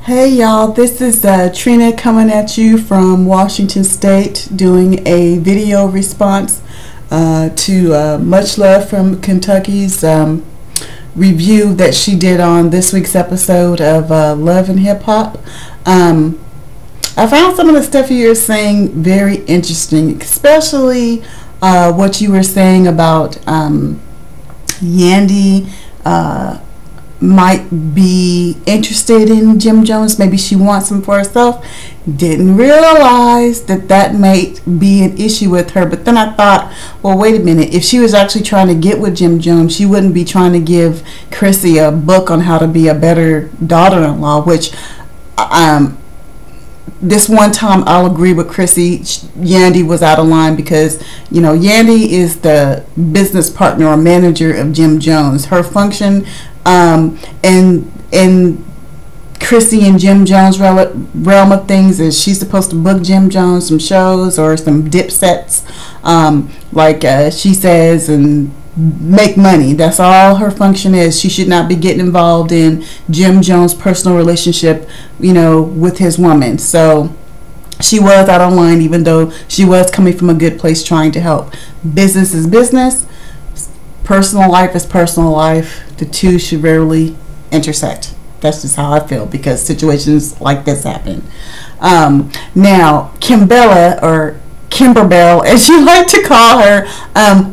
Hey y'all, this is Trina coming at you from Washington State doing a video response to Much Love from Kentucky's review that she did on this week's episode of Love and Hip Hop. I found some of the stuff you were saying very interesting, especially what you were saying about Yandy might be interested in Jim Jones. Maybe she wants him for herself. Didn't realize that might be an issue with her. But then I thought, well, wait a minute. If she was actually trying to get with Jim Jones, she wouldn't be trying to give Chrissy a book on how to be a better daughter-in-law, which this one time I'll agree with Chrissy. Yandy was out of line because, you know, Yandy is the business partner or manager of Jim Jones. Her function in Chrissy and Jim Jones realm of things is she's supposed to book Jim Jones some shows or some dip sets, like she says, and make money. That's all her function is. She should not be getting involved in Jim Jones' personal relationship, you know, with his woman. So she was out of line, even though she was coming from a good place trying to help. Business is business. Personal life is personal life. The two should rarely intersect. That's just how I feel, because situations like this happen. Now, Kimbella, or Kimberbell, as you like to call her,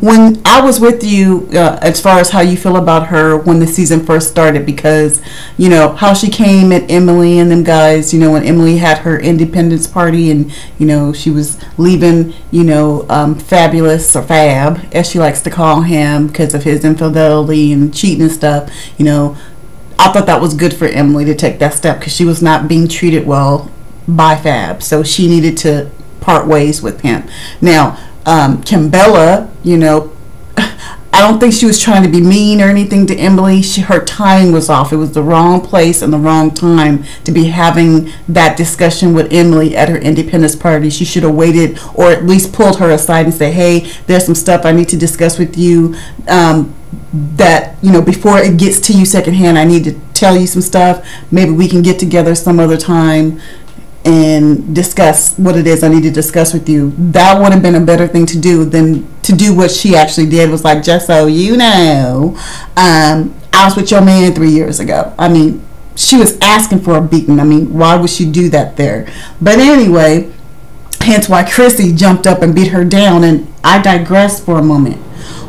when I was with you, as far as how you feel about her when the season first started, because, you know, how she came at Emily and them guys, you know, when Emily had her independence party and, you know, she was leaving, you know, Fabulous, or Fab, as she likes to call him, because of his infidelity and cheating and stuff. You know, I thought that was good for Emily to take that step, because she was not being treated well by Fab, so she needed to part ways with him. Now, Kimbella, you know, I don't think she was trying to be mean or anything to Emily. Her timing was off. It was the wrong place and the wrong time to be having that discussion with Emily at her independence party. She should have waited, or at least pulled her aside and say, hey, there's some stuff I need to discuss with you, that, you know, before it gets to you secondhand, I need to tell you some stuff. Maybe we can get together some other time and discuss what it is I need to discuss with you. That would have been a better thing to do than to do what she actually did. Was like, just so you know, I was with your man 3 years ago. I mean, she was asking for a beating. I mean, why would she do that there? But anyway, hence why Chrissy jumped up and beat her down. And I digress for a moment.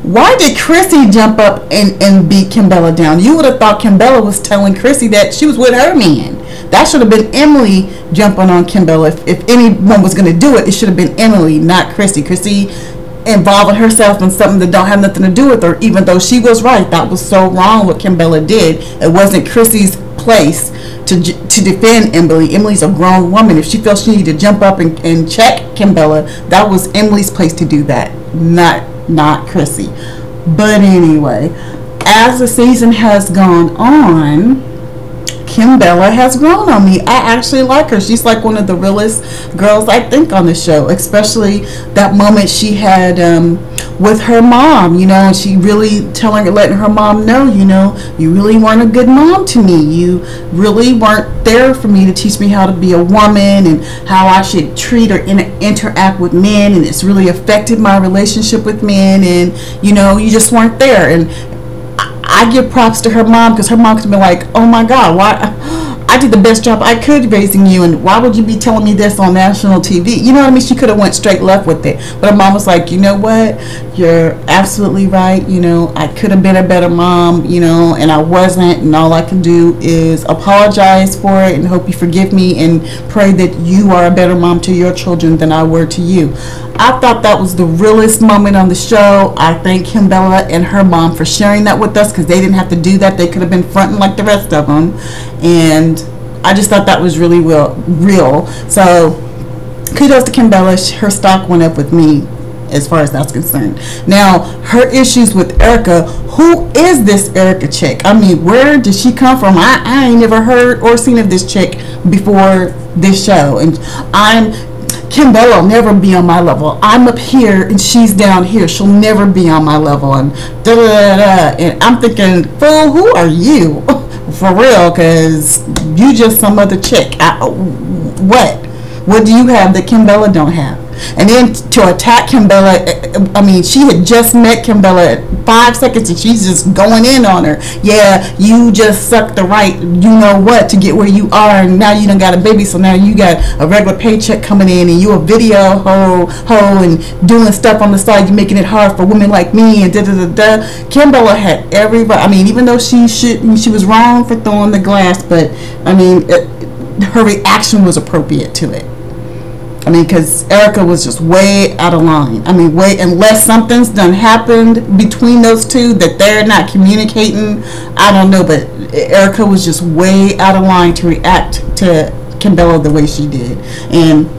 Why did Chrissy jump up and beat Kimbella down? You would have thought Kimbella was telling Chrissy that she was with her man. That should have been Emily jumping on Kimbella. If anyone was going to do it, it should have been Emily, not Chrissy. Chrissy involving herself in something that don't have nothing to do with her, even though she was right. That was so wrong what Kimbella did. It wasn't Chrissy's place to defend Emily. Emily's a grown woman. If she feels she needed to jump up and check Kimbella, that was Emily's place to do that, not Chrissy. But anyway, as the season has gone on, Kimbella has grown on me. I actually like her. She's like one of the realest girls I think on the show, especially that moment she had with her mom, you know, and she really letting her mom know, you know, you really weren't a good mom to me. You really weren't there for me to teach me how to be a woman and how I should treat or interact with men, and it's really affected my relationship with men, and, you know, you just weren't there. And I give props to her mom, because her mom could be like, oh my God, why? I did the best job I could raising you, and why would you be telling me this on national TV? You know what I mean? She could have went straight left with it. But her mom was like, you know what? You're absolutely right. You know, I could have been a better mom, you know, and I wasn't. And all I can do is apologize for it and hope you forgive me and pray that you are a better mom to your children than I were to you. I thought that was the realest moment on the show. I thank Kimbella and her mom for sharing that with us, because they didn't have to do that. They could have been fronting like the rest of them. And I just thought that was really real. So kudos to Kimbella. Her stock went up with me as far as that's concerned. Now, her issues with Erica. Who is this Erica chick? I mean, where did she come from? I ain't never heard or seen of this chick before this show. And Kimbella will never be on my level. I'm up here and she's down here. She'll never be on my level. And da da da da. And I'm thinking, fool, who are you? For real, because you just some other chick. What do you have that Kimbella don't have? And then to attack Kimbella, I mean, she had just met Kimbella at 5 seconds and she's just going in on her. Yeah, you just sucked the right, you know what, to get where you are, and now you done got a baby, so now you got a regular paycheck coming in, and you a video hoe and doing stuff on the side, you making it hard for women like me, and da-da-da-da. Kimbella had I mean, even though she was wrong for throwing the glass, but, I mean, her reaction was appropriate to it. I mean, because Erica was just way out of line. I mean, unless something's done happened between those two that they're not communicating, I don't know, but Erica was just way out of line to react to Kimbella the way she did. And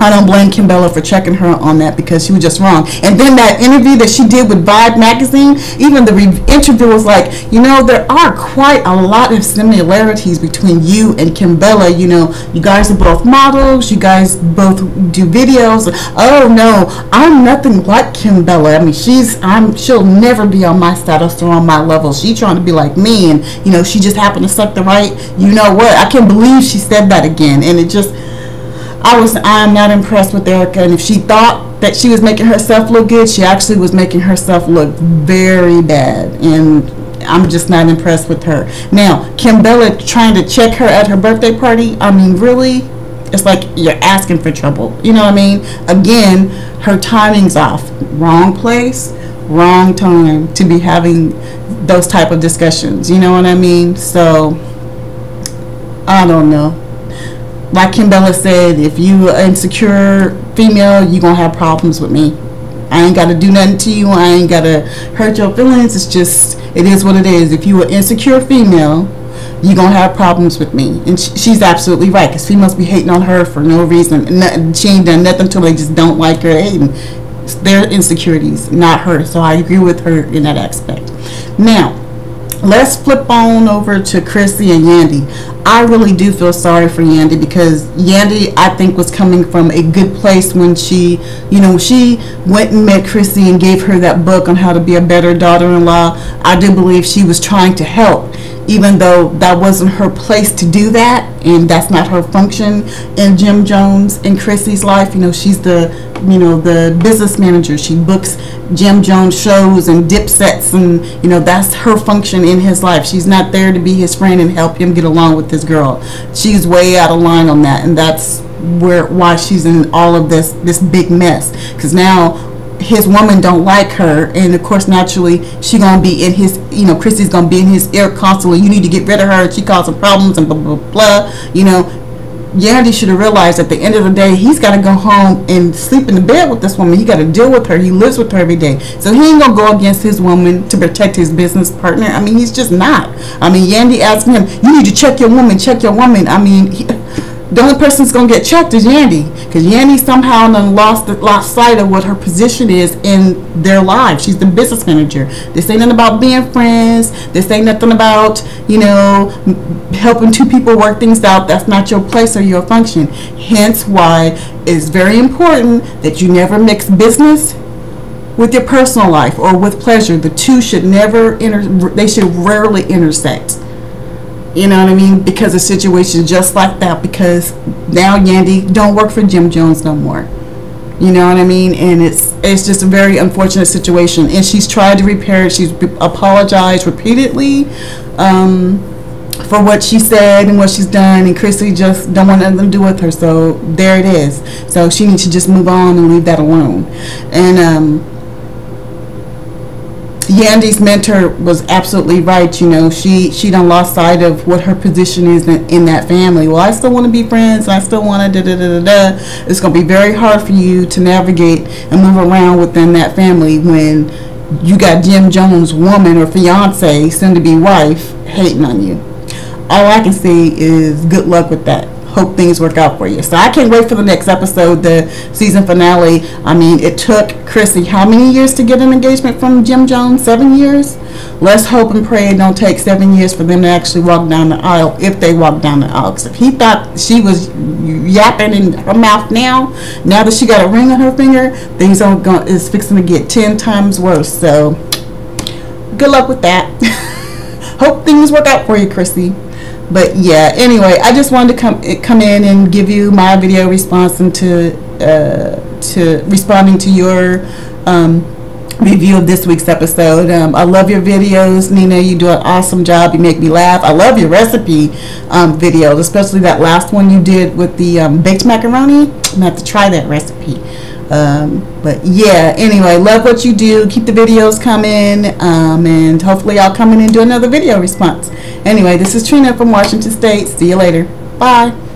I don't blame Kimbella for checking her on that, because she was just wrong. And then that interview that she did with Vibe magazine, even the interview was like, you know, there are quite a lot of similarities between you and Kimbella. You know, you guys are both models, you guys both do videos. Oh no, I'm nothing like Kimbella. I mean, she'll never be on my status or on my level. She's trying to be like me, and you know, she just happened to suck the right. You know what? I can't believe she said that again, and it just. I'm not impressed with Erica, and if she thought that she was making herself look good, she actually was making herself look very bad, and I'm just not impressed with her. Now, Kimbella trying to check her at her birthday party, I mean, really? It's like you're asking for trouble. You know what I mean? Again, her timing's off. Wrong place, wrong time to be having those type of discussions. You know what I mean? So, I don't know. Like Kimbella said, if you are insecure female, you're going to have problems with me. I ain't got to do nothing to you. I ain't got to hurt your feelings. It's just, it is what it is. If you are insecure female, you're going to have problems with me. And she's absolutely right, because females be hating on her for no reason. She ain't done nothing until they just don't like her. Hating. It's their insecurities, not her. So I agree with her in that aspect. Now, let's flip on over to Chrissy and Yandy. I really do feel sorry for Yandy, because Yandy, I think, was coming from a good place when she, you know, she went and met Chrissy and gave her that book on how to be a better daughter-in-law. I do believe she was trying to help, even though that wasn't her place to do that, and that's not her function in Jim Jones and Chrissy's life. You know, she's the business manager. She books Jim Jones shows and dip sets, and you know, that's her function in his life. She's not there to be his friend and help him get along with this girl. She's way out of line on that, and that's why she's in all of this big mess, because now his woman don't like her, and of course naturally she gonna be in his, you know, Chrissy's gonna be in his ear constantly. You need to get rid of her, and she causing problems and blah blah blah. You know, Yandy should have realized at the end of the day, he's got to go home and sleep in the bed with this woman. He got to deal with her. He lives with her every day. So he ain't going to go against his woman to protect his business partner. I mean, he's just not. I mean, Yandy asking him, you need to check your woman, check your woman. I mean, the only person that's going to get checked is Yandy, because Yandy somehow lost sight of what her position is in their lives. She's the business manager. This ain't nothing about being friends. This ain't nothing about, you know, helping two people work things out. That's not your place or your function. Hence why it's very important that you never mix business with your personal life or with pleasure. The two should never they should rarely intersect. You know what I mean? Because of situations just like that. Because now Yandy don't work for Jim Jones no more. You know what I mean? And it's just a very unfortunate situation. And she's tried to repair it. She's apologized repeatedly for what she said and what she's done. And Chrissy just don't want nothing to do with her. So there it is. So she needs to just move on and leave that alone. And Yandy's mentor was absolutely right. You know, she done lost sight of what her position is in that family. Well, I still want to be friends. I still want to da-da-da-da-da. It's going to be very hard for you to navigate and move around within that family when you got Jim Jones' woman or fiance, soon-to-be wife, hating on you. All I can say is good luck with that. Hope things work out for you. So I can't wait for the next episode, the season finale. I mean, it took Chrissy how many years to get an engagement from Jim Jones? 7 years? Let's hope and pray it don't take 7 years for them to actually walk down the aisle, if they walk down the aisle. Because if he thought she was yapping in her mouth now that she got a ring on her finger, things is fixing to get 10 times worse. So good luck with that. hope things work out for you, Chrissy. But yeah, anyway, I just wanted to come in and give you my video response and to responding to your review of this week's episode. I love your videos, Nina. You do an awesome job. You make me laugh. I love your recipe videos, especially that last one you did with the baked macaroni. I'm gonna have to try that recipe. But yeah, anyway, love what you do. Keep the videos coming, and hopefully I'll come in and do another video response. Anyway, this is Trina from Washington State. See you later. Bye.